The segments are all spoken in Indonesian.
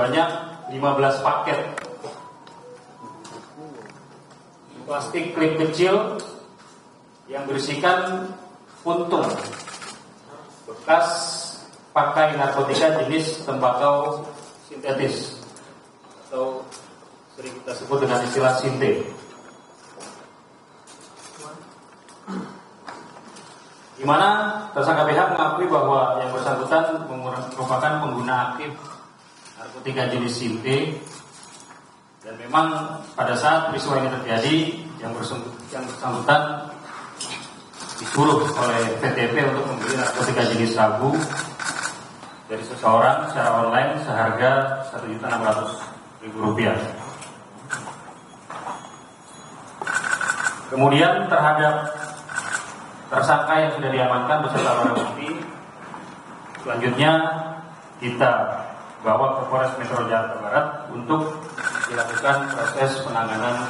banyak 15 paket plastik klip kecil yang berisikan puntung bekas pakai narkotika jenis tembakau sintetis atau sering kita sebut dengan istilah sinte, di mana tersangka BH mengakui bahwa yang bersangkutan merupakan pengguna aktif narkotika jenis sinte, dan memang pada saat peristiwa ini terjadi yang bersangkutan disuruh oleh VTP untuk membeli narkotika jenis sabu dari seseorang secara online seharga Rp1.600.000. Kemudian terhadap tersangka yang sudah diamankan beserta barang bukti, selanjutnya kita bawa ke Polres Metro Jakarta Barat untuk dilakukan proses penanganan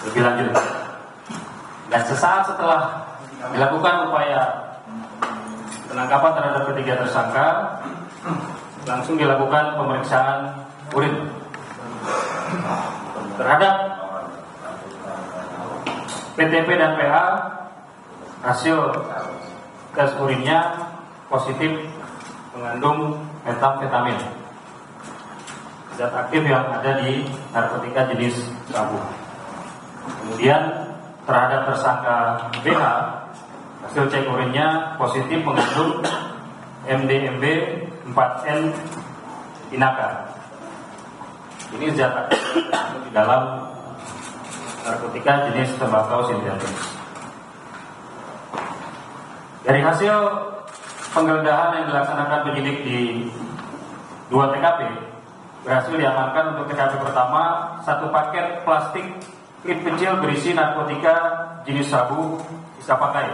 lebih lanjut. Dan sesaat setelah dilakukan upaya penangkapan terhadap ketiga tersangka, langsung dilakukan pemeriksaan urin terhadap PTP dan PA. Hasil tes urinnya positif mengandung metamfetamin, zat aktif yang ada di narkotika jenis sabu. Kemudian terhadap tersangka BH, hasil cek urinnya positif mengandung MDMB 4N inaka. Ini zat aktif di dalam narkotika jenis tembakau sintetis. Dari hasil penggeledahan yang dilaksanakan penyidik di 2 TKP, berhasil diamankan untuk TKP pertama 1 paket plastik klip kecil berisi narkotika jenis sabu sisa pakai.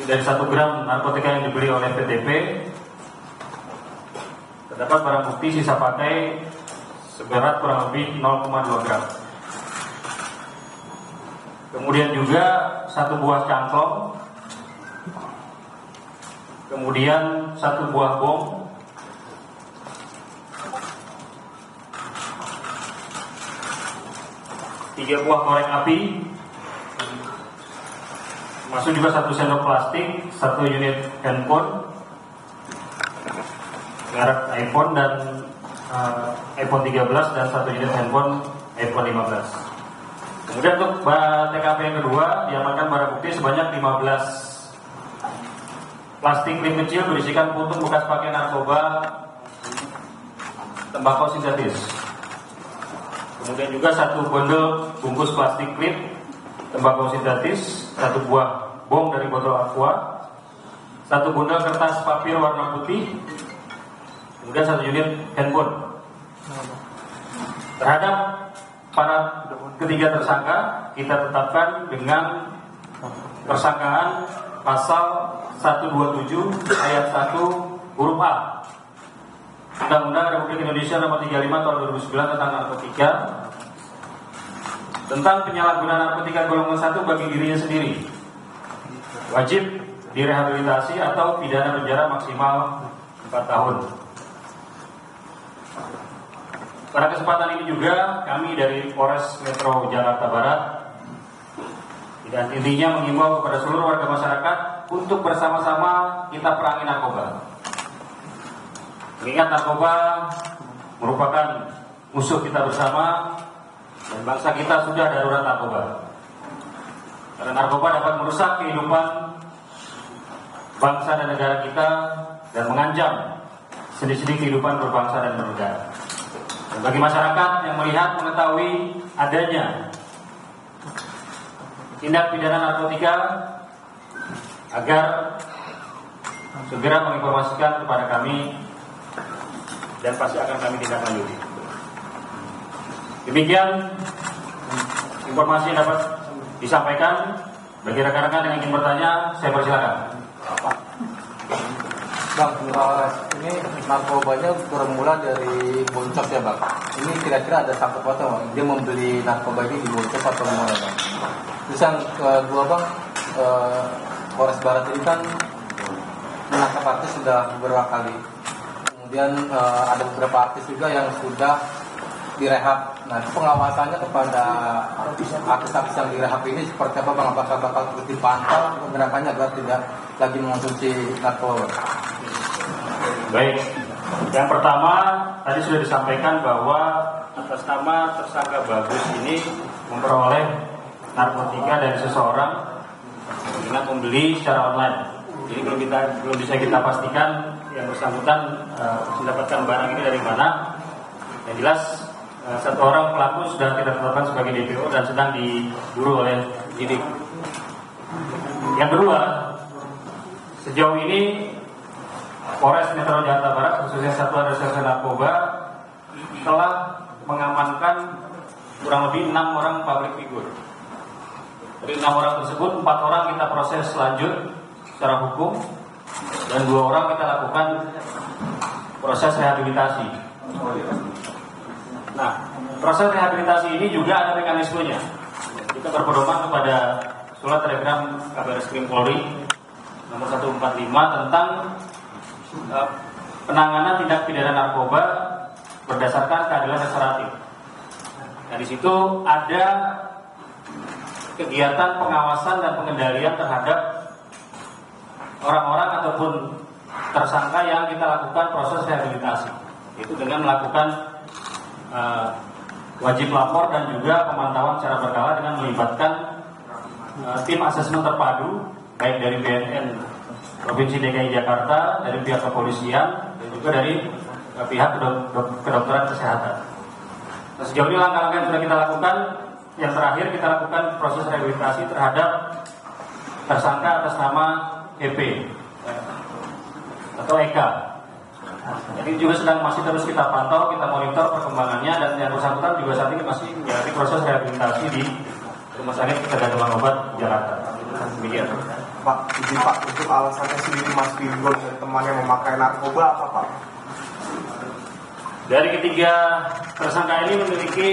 Dari 1 gram narkotika yang dibeli oleh PTP, terdapat barang bukti sisa pakai seberat kurang lebih 0,2 gram. Kemudian juga 1 buah cangklong, kemudian 1 buah bom, tiga buah korek api, masuk juga 1 sendok plastik, 1 unit handphone merek iPhone dan iPhone 13 dan 1 unit handphone iPhone 15. Kemudian untuk TKP yang kedua diamankan barang bukti sebanyak 15 plastik klip kecil berisikan puntung bekas pakai narkoba tembakau sintetis. Kemudian juga 1 bundel bungkus plastik klip tembakau sintetis, 1 buah bom dari botol aqua, 1 bundel kertas papir warna putih, kemudian 1 unit handphone. Terhadap para ketiga tersangka kita tetapkan dengan tersangkaan pasal 127 ayat 1 huruf A Undang-Undang Republik Indonesia Nomor 35 Tahun 2009 tentang narkotika, tentang penyalahgunaan narkotika golongan 1 bagi dirinya sendiri, wajib direhabilitasi atau pidana penjara maksimal 4 tahun. Pada kesempatan ini juga kami dari Polres Metro Jakarta Barat dan intinya mengimbau kepada seluruh warga masyarakat untuk bersama-sama kita perangi narkoba. Mengingat narkoba merupakan musuh kita bersama dan bangsa kita sudah darurat narkoba. Karena narkoba dapat merusak kehidupan bangsa dan negara kita dan mengancam sendi-sendi kehidupan berbangsa dan bernegara. Dan bagi masyarakat yang melihat mengetahui adanya tindak pidana narkotika, agar segera menginformasikan kepada kami dan pasti akan kami tindak lanjuti. Demikian informasi yang dapat disampaikan. Bagi rekan-rekan yang ingin bertanya, saya persilakan. Bang, ini narkobanya bermula dari Boncos ya Bang. Ini kira-kira ada sangkut pautnya Bang. Dia membeli narkoba ini di Boncos atau gimana Bang? Terus yang kedua Bang, Polres Barat ini kan menangkap artis sudah beberapa kali. Kemudian ada beberapa artis juga yang sudah direhab. Nah, pengawasannya kepada artis-artis yang direhab ini seperti apa Bang? Apakah bakal terus dipantau gerakannya agar tidak lagi mengonsumsi narkoba? Baik, yang pertama tadi sudah disampaikan bahwa atas nama tersangka Bagus ini memperoleh narkotika dari seseorang dengan membeli secara online. Jadi belum bisa kita pastikan yang bersangkutan mendapatkan barang ini dari mana. Yang jelas satu orang pelaku sudah kita tetapkan sebagai DPO dan sedang diburu oleh penyidik. Yang kedua, sejauh ini Polres Metro Jakarta Barat khususnya Satuan Reserse Narkoba telah mengamankan kurang lebih 6 orang public figure. Dari 6 orang tersebut 4 orang kita proses lanjut secara hukum dan 2 orang kita lakukan proses rehabilitasi. Nah, proses rehabilitasi ini juga ada mekanismenya. Kita berpedoman kepada surat telegram Kabaris Polri nomor 145 tentang penanganan tindak pidana narkoba berdasarkan keadilan restoratif. Nah, di situ ada kegiatan pengawasan dan pengendalian terhadap orang-orang ataupun tersangka yang kita lakukan proses rehabilitasi. Itu dengan melakukan wajib lapor dan juga pemantauan secara berkala dengan melibatkan tim asesmen terpadu baik dari BNN Provinsi DKI Jakarta, dari pihak kepolisian dan juga dari pihak kedokteran kesehatan. Nah, sejauh ini langkah-langkah yang sudah kita lakukan, yang terakhir kita lakukan proses rehabilitasi terhadap tersangka atas nama EP atau Eka. Jadi juga masih terus kita pantau, kita monitor perkembangannya dan yang bersangkutan juga saat ini masih menjalani proses rehabilitasi di Rumah Sakit Ketergantungan Obat Jakarta. Demikian. Pak, izin Pak, untuk alasannya sendiri Mas Virgo dan temannya memakai narkoba apa Pak? Dari ketiga tersangka ini memiliki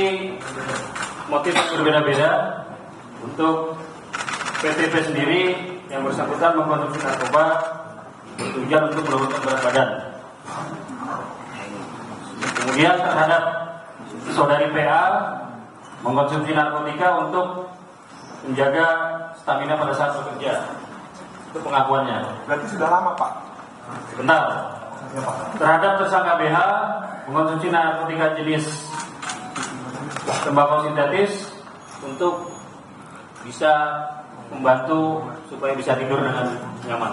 motif yang berbeda-beda. Untuk PTP sendiri yang bersangkutan mengkonsumsi narkoba bertujuan untuk menurunkan berat badan. Kemudian terhadap saudari PA mengkonsumsi narkotika untuk menjaga stamina pada saat bekerja. Itu pengakuannya. Berarti sudah lama Pak? Sebentar. Terhadap tersangka BH mengkonsumsi narkotika jenis tembakau sintetis untuk bisa membantu supaya bisa tidur dengan nyaman.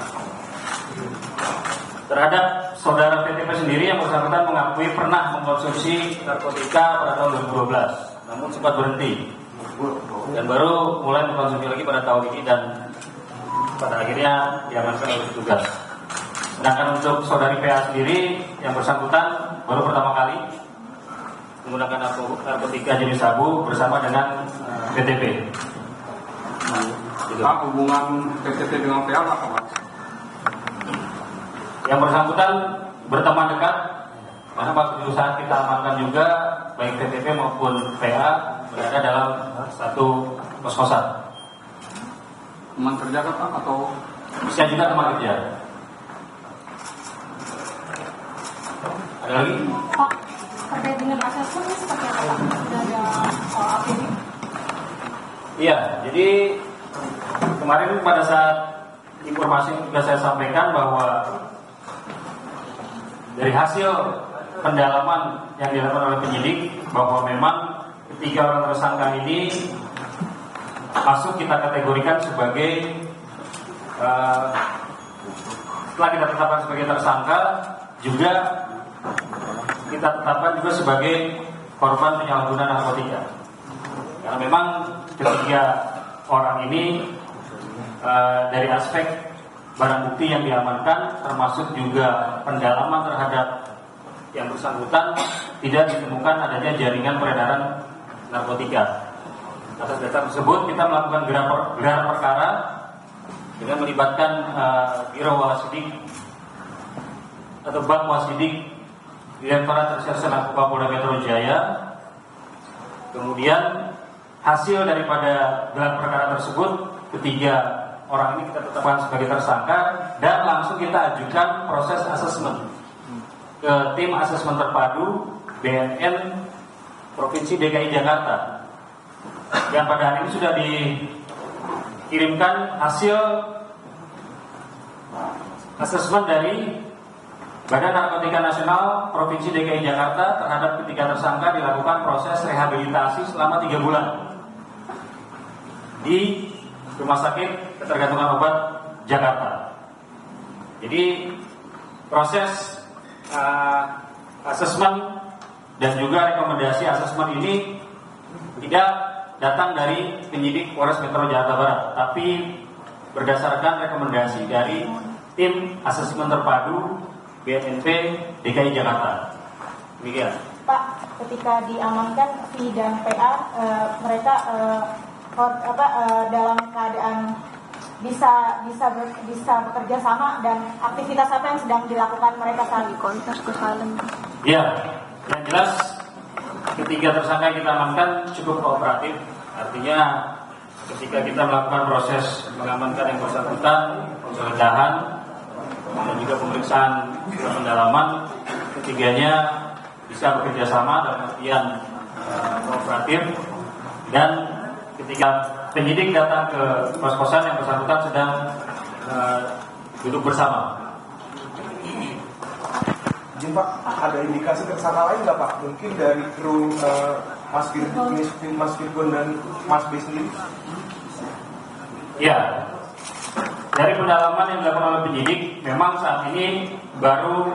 Terhadap saudara PTP sendiri yang bersangkutan mengakui pernah mengkonsumsi narkotika pada tahun 2012, namun sempat berhenti dan baru mulai mengkonsumsi lagi pada tahun ini dan pada akhirnya diamankan oleh petugas. Sedangkan untuk saudari PA sendiri yang bersangkutan baru pertama kali menggunakan narkotika jenis sabu bersama dengan PTP. Pak, hubungan PTP dengan PA apa Pak? Yang bersangkutan berteman dekat karena waktu saat kita amankan juga baik PTP maupun PA berada dalam satu kos-kosan. Teman kerja kan Pak atau? Bisa juga teman kerja. Ada lagi? Pak, terkait dengan asesmen ini seperti apa Pak? Dari APD? Iya, jadi kemarin pada saat informasi yang sudah saya sampaikan bahwa dari hasil pendalaman yang dilakukan oleh penyidik bahwa memang ketiga orang tersangka ini masuk kita kategorikan sebagai setelah kita tetapkan sebagai tersangka juga kita tetapkan juga sebagai korban penyalahgunaan narkotika. Karena memang ketiga orang ini dari aspek barang bukti yang diamankan termasuk juga pendalaman terhadap yang bersangkutan tidak ditemukan adanya jaringan peredaran narkotika. Atas dasar tersebut kita melakukan gelar perkara dengan melibatkan Biro Wasidik atau Bak Wasidik Direktorat Reserse Narkoba Polda Metro Jaya. Kemudian hasil daripada gelar perkara tersebut, ketiga orang ini kita tetapkan sebagai tersangka dan langsung kita ajukan proses asesmen ke tim asesmen terpadu BNN Provinsi DKI Jakarta. Yang pada hari ini sudah dikirimkan hasil asesmen dari Badan Narkotika Nasional Provinsi DKI Jakarta terhadap ketiga tersangka dilakukan proses rehabilitasi selama 3 bulan di Rumah Sakit Ketergantungan Obat Jakarta. Jadi proses asesmen dan juga rekomendasi asesmen ini tidak datang dari penyidik Polres Metro Jakarta Barat, tapi berdasarkan rekomendasi dari tim asesmen terpadu BNP DKI Jakarta. Demikian. Pak, ketika diamankan V dan PA, mereka dalam keadaan bisa bekerja sama, dan aktivitas apa yang sedang dilakukan mereka saat ini? Ya, yang jelas ketiga tersangka yang kita amankan cukup kooperatif. Artinya ketika kita melakukan proses mengamankan yang bersangkutan, penggeledahan dan juga pemeriksaan pendalaman, ketiganya bisa bekerja sama dalam artian kooperatif, dan ketika penyidik datang ke kos-kosan yang bersangkutan sedang duduk bersama. Jadi Pak, ada indikasi tersangka lain nggak Pak? Mungkin dari kru Mas Virgon dan Mas B sendiri? Ya, dari pendalaman yang dilakukan oleh penyidik, memang saat ini baru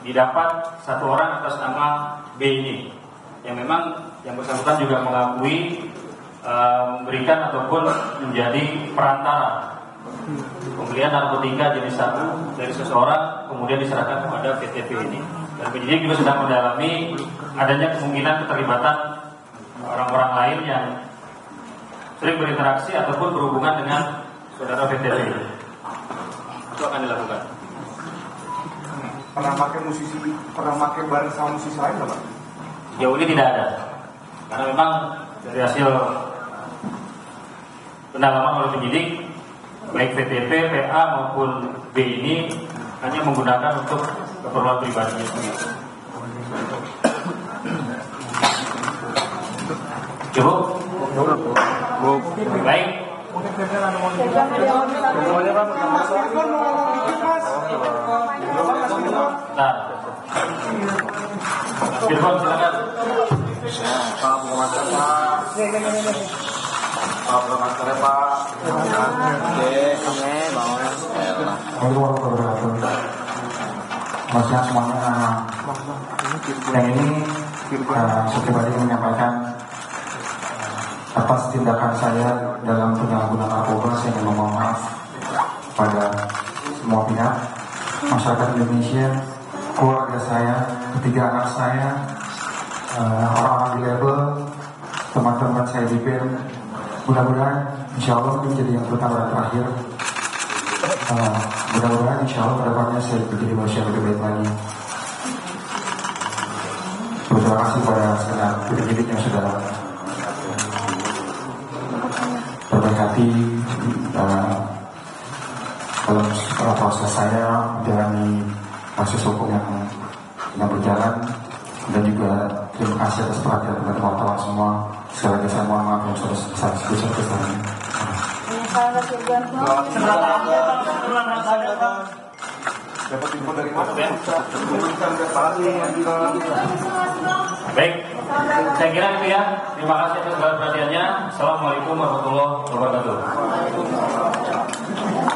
didapat satu orang atas nama B ini, yang memang yang bersangkutan juga mengakui memberikan ataupun menjadi perantara pembelian narkotika jenis sabu dari seseorang kemudian diserahkan kepada PTP ini. Dan penyidik juga sedang mendalami adanya kemungkinan keterlibatan orang-orang lain yang sering berinteraksi ataupun berhubungan dengan saudara PTP. Itu akan dilakukan. Pernah pakai bareng sama musisi lain nggak Pak? Jauh ini tidak ada, karena memang dari hasil pendalaman oleh penyidik, baik PTP, PA maupun B ini hanya menggunakan untuk keperluan pribadinya sendiri. Cukup? Baik. Nah, Firman silakan. Pak pengacara Pak. Maksudnya semuanya yang ini saya pribadi menyampaikan atas tindakan saya dalam penyalahgunaan narkoba. Saya ingin memohon maaf pada semua pihak, masyarakat Indonesia, keluarga saya, ketiga anak saya, orang-orang di label, teman-teman saya di band. Mudah-mudahan insya Allah ini menjadi yang pertama dan terakhir. Mudah-mudahan insya Allah kedepannya saya menjadi manusia lebih baik lagi. Terima kasih pada segala penyidik yang sudah berbaik hati dalam proses saya menjalani kasus hukum yang berjalan, dan juga terima kasih atas perhatian kepada wartawan semua. Sekali lagi saya mohon maaf yang sudah sebesar-besarnya. Dapat info dari Mas? Baik, saya kira itu ya. Terima kasih atas segala perhatiannya. Assalamualaikum warahmatullahi wabarakatuh.